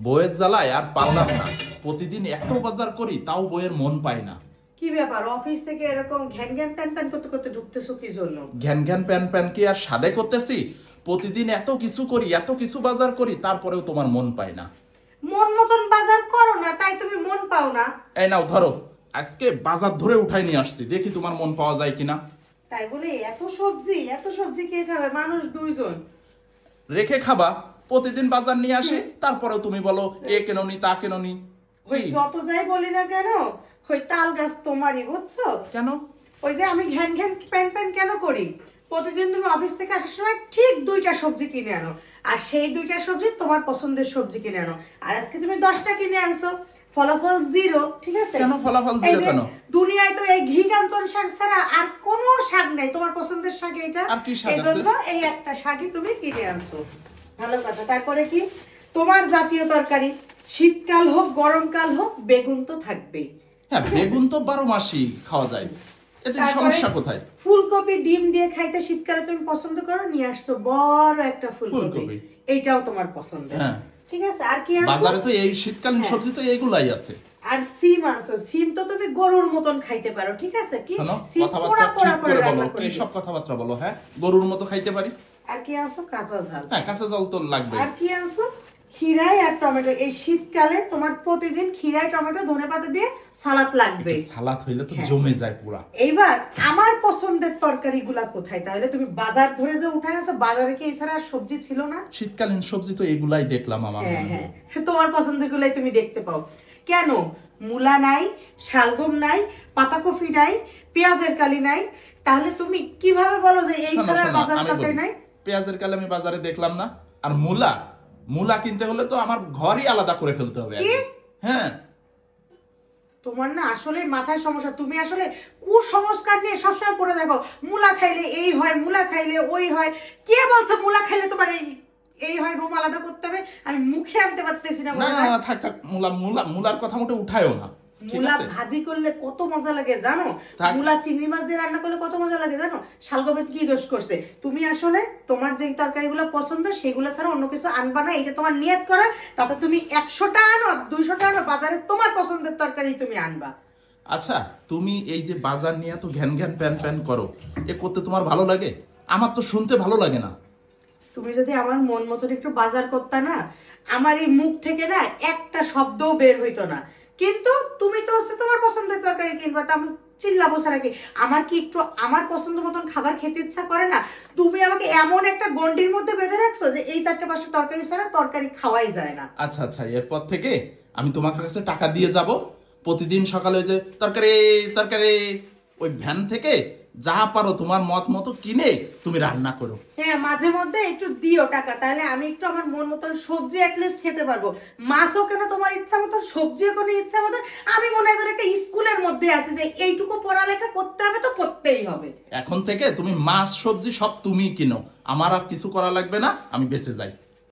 বইয়ের জ্বালায় আর পারলাম না, প্রতিদিন এত বাজার করি তাও বইয়ের মন পাই না। কি ব্যাপার, অফিস থেকে এরকম ঘ্যান ঘ্যান প্যান প্যান করতে করতে ঢুকতেছো কি জন্য? ঘ্যান ঘ্যান প্যান প্যান কি আর সাদে করতেছি? প্রতিদিন এত কিছু করি, এত কিছু বাজার করি, তারপরেও তোমার মন পাই না। মন মতন বাজার করো না তাই তুমি মন পাও না। এই নাও ধরো, আজকে বাজার ধরে উঠাই নিয়ে আসছি, দেখি তোমার মন পাওয়া যায় কিনা। তাই বলে এত সবজি কে খাবে? মানুষ দুইজন। রেখে খাবা, প্রতিদিন বাজার নিয়ে আসি, তারপরেও তুমি বলো এ কেননি তা কেননি। ওই যত যাই বলি না কেন, ওই তাল গাছ তোমারই, বুঝছো? কেন? ওই যে আমি ঘ্যান ঘ্যান প্যান প্যান কেন করি? প্রতিদিন তুমি অফিস থেকে আসার সময় ঠিক 2টা সবজি কিনে আনো, আর সেই 2টা সবজি তোমার পছন্দের সবজি কিনে আনো। আর আজকে তুমি 10টা কিনে আনছো, ফলাফল 0। ঠিক আছে? কেন ফলাফল 0 কেন? দুনিয়ায় তো এই ঘি কাঞ্চন শাক ছাড়া আর কোনো শাক নাই, তোমার পছন্দের শাক এটা। আর কি শাক আছে? এজন্য এই একটা শাকই তুমি কিনে আনছো। ভালো কথা। তারপরে কি, তোমার জাতীয় তরকারি শীতকাল হোক গরমকাল হোক বেগুন তো থাকবেই। হ্যাঁ, বেগুন তো 12 মাসই খাওয়া যায়, এতে সমস্যা কোথায়? ফুলকপি ডিম দিয়ে খাইতে শীতকালে তুমি পছন্দ করো, নিয়ে আসছো বড় একটা ফুলকপি, এইটাও তোমার পছন্দ। হ্যাঁ ঠিক আছে। আর কি আনছো? বাজারে তো এই শীতকালীন সবজি তো এইগুলাই আছে। আর সিম আনছো, সিম তো তুমি গরুর মতন খাইতে পারো। ঠিক আছে? কি সিম পোড়া পোড়া করে রান্না করে, কি সব কথাবার্তা বলো? হ্যাঁ, গরুর মতো খাইতে পারি। আর কি আনছো? কাঁচা ঝাল। হ্যাঁ, কাঁচা ঝাল তো লাগবে। আর কি আনছো? খিরাই আর টমেটো। এই শীতকালে তোমার প্রতিদিন খিরাই টমেটো ধনেপাতা দিয়ে সালাদ লাগবে। সালাদ হইলে তো জমে যায় পুরা। এইবার আমার পছন্দের তরকারিগুলা কোথায়? তাহলে তুমি বাজার ধরে যে উঠায় আছো, বাজারে কি এছাড়া আর সবজি ছিল না? শীতকালীন সবজি তো এগুলাই দেখলাম আমার। হ্যাঁ, তোমার পছন্দের গুলাই তুমি দেখতে পাও। কেন মূলা নাই, শালগম নাই, পাতাকপি নাই, পেঁয়াজের কালি নাই? তাহলে তুমি কিভাবে বলো যে এই ছাড়া বাজারটাতে নাই? পেঁয়াজের কালি আমি বাজারে দেখলাম না। আর মূলা কিনতে হলে তো আমার ঘরই আলাদা করে ফেলতে হবে। হ্যাঁ, তোমার না আসলে মাথায় সমস্যা। তুমি আসলে কুসংস্কার নিয়ে সবসময় পড়ে দেখো, মূলা খাইলে এই হয়, মূলা খাইলে ওই হয়। কে বলছে মূলা খাইলে তোমার এই হয়? রুম আলাদা করতে হবে? আমি মুখে আনতে পারতেছি না। না থাক, মূলার কথা মোটে উঠায়ও না। মূলা ভাজি করলে কত মজা লাগে জানো? মূলা চিংড়ি মাছ দিয়ে রান্না করলে কত মজা লাগে জানো? শালগমের কি দোষ করছে? তুমি আসলে তোমার যে তরকারিগুলো পছন্দ সেগুলো ছাড়া অন্য কিছু আনবা না, এটা তোমার নিয়ত করা। তাতে তুমি 100টা আনো 200টা আনো, বাজারে তোমার পছন্দের তরকারি তুমি আনবা। আচ্ছা, তুমি এই যে বাজার নিয়ে তো ঘ্যান ঘ্যান প্যান প্যান করো, এ করতে তোমার ভালো লাগে? আমার তো শুনতে ভালো লাগে না। তুমি যদি আমার মন মতন একটু বাজার করতা না, আমার এই মুখ থেকে না একটা শব্দও বের হইতো না। কিন্তু তুমি তো হচ্ছে তোমার পছন্দের তরকারি কিনবা, তা আমি চিল্লাবো ছাড়া কি? আমার কি একটু আমার পছন্দ মতন খাবার খেতে ইচ্ছা করে না? তুমি আমাকে এমন একটা গন্ডির মধ্যে বেঁধে রাখছো যে এই 4-5টা তরকারি ছাড়া তরকারি খাওয়াই যায় না। আচ্ছা, এরপর থেকে আমি তোমার কাছে টাকা দিয়ে যাব, প্রতিদিন সকালে ওই যে তরকারি ওই ভ্যান থেকে যা পারো তোমার মত মতো কিনে তুমি রান্না করো। হ্যাঁ, মাঝে মধ্যে একটু দিও টাকা, তাহলে আমি একটু আমার মন মতন সবজি অ্যাটলিস্ট খেতে পারবো। মাছও কেন তোমার ইচ্ছা মতন, সবজিও কোনো ইচ্ছা মতন। আমি মনে হয় একটা স্কুলের মধ্যে আছি যে এইটুকু পড়ালেখা করতে হবে তো করতেই হবে। এখন থেকে তুমি মাছ সবজি সব তুমি কিনো, আমার আর কিছু করা লাগবে না, আমি বেঁচে যাই।